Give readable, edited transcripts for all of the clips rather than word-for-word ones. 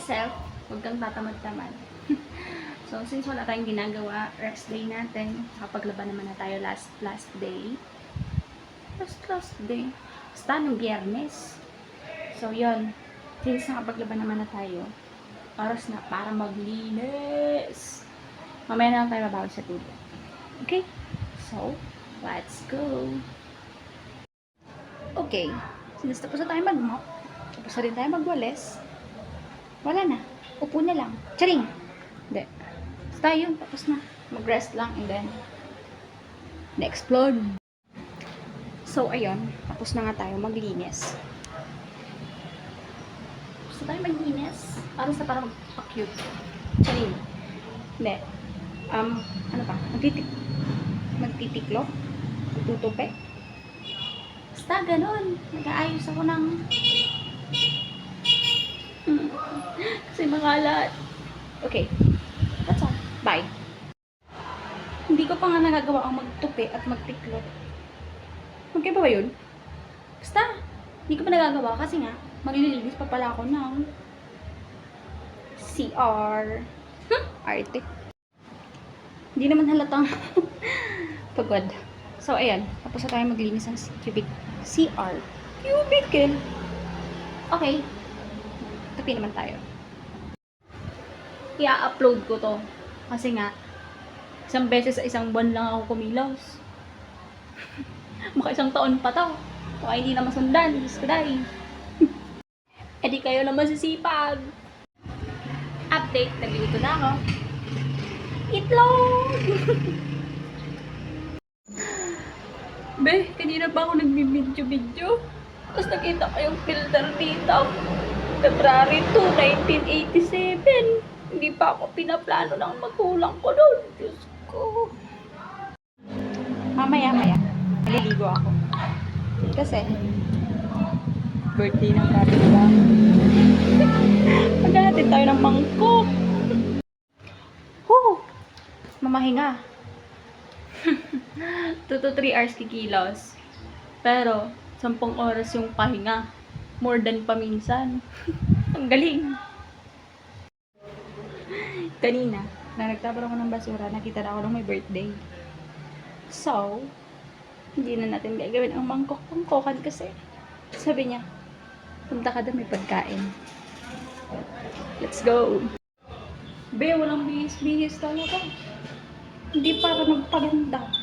yourself. Huwag kang tatamad-tamad. So, since wala tayong ginagawa, rest day natin. Nakapaglaban naman na tayo last day. Last day. Basta nung Biyernes. So, yun. Since nakapaglaban naman na tayo, oras na para maglinis. Mamaya na lang tayo mabawi sa tulog. Okay? So, let's go. Okay. Since tapos na tayo mag-mop, tapos na rin tayo magwalis, wala na. Upo na lang. Charing! Hindi. Basta yun. Tapos na. Mag-rest lang and then na-explode. So, ayun. Tapos na nga tayo maglinis. Tapos na tayo maglinis. Para magpa-cute. Charing. Hindi. Ano pa? Magtitiklo? Magtutupe? Basta ganun. Nag-aayos ako ng kasi makalat. Okay. That's all. Bye. Hindi ko pa nga nagagawa ang magtupi at magtiklo. Okay ba yun? Basta. Hindi ko pa nagagawa kasi nga maglilinis pa pala ako ng CR. Arte. Hindi naman halatang pagod. So, ayan. Tapos na tayo maglinis ng CR. Cubicle. Okay. Tapi naman tayo. I-upload ko to. Kasi nga, isang beses sa isang buwan lang ako kumilos. Maka isang taon pa to. Baka hindi na masundan. Diyos ko dahil. E di kayo na masisipag. Update. Nagluluto na ako. Itlog! Be, kanina pa ako nagbibidyo-video. Tapos nakita ko yung filter dito. February 2, 1987. Hindi pa ako pinaplano ng magulang ko doon. Diyos ko. Mamaya. Maliligo ako. Kasi, birthday ng kapila. Maghahatid tayo ng mangkok. Mamahinga. 2 to 3 hours kikilos. Pero, 10 oras yung pahinga. More than paminsan. Ang galing. Kanina, na nagtapon ako ng basura, nakita na ako ng may birthday. So, hindi na natin gagawin ang mangkok-mangkokan kasi sabi niya, punta ka daw, may pagkain. Let's go. Be, walang bihis-bihis talaga. Hindi para magpaganda.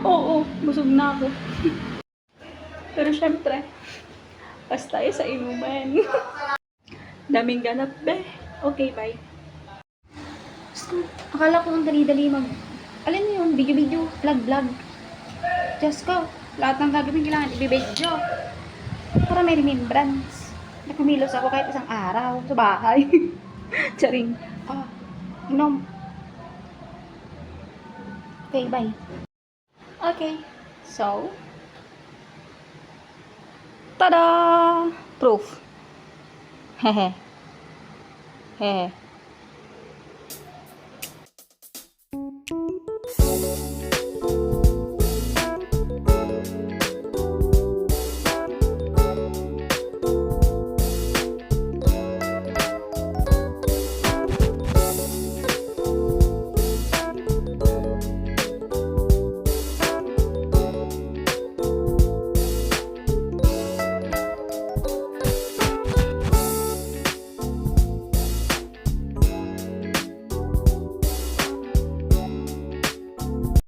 Oo, busog na ako. Pero syempre, pas tayo sa inuman. Daming ganap, be. Okay, bye. Akala ko ang dali-dali alin mo yun? Video-video, vlog-vlog. Just go. Lahat ng gagawin kailangan i-video. Para may remembrance. Nakumilos ako kahit isang araw sa bahay. Charing. Inom. Okay, bye. Okay. So, tada! Proof. Hehe. Hehe.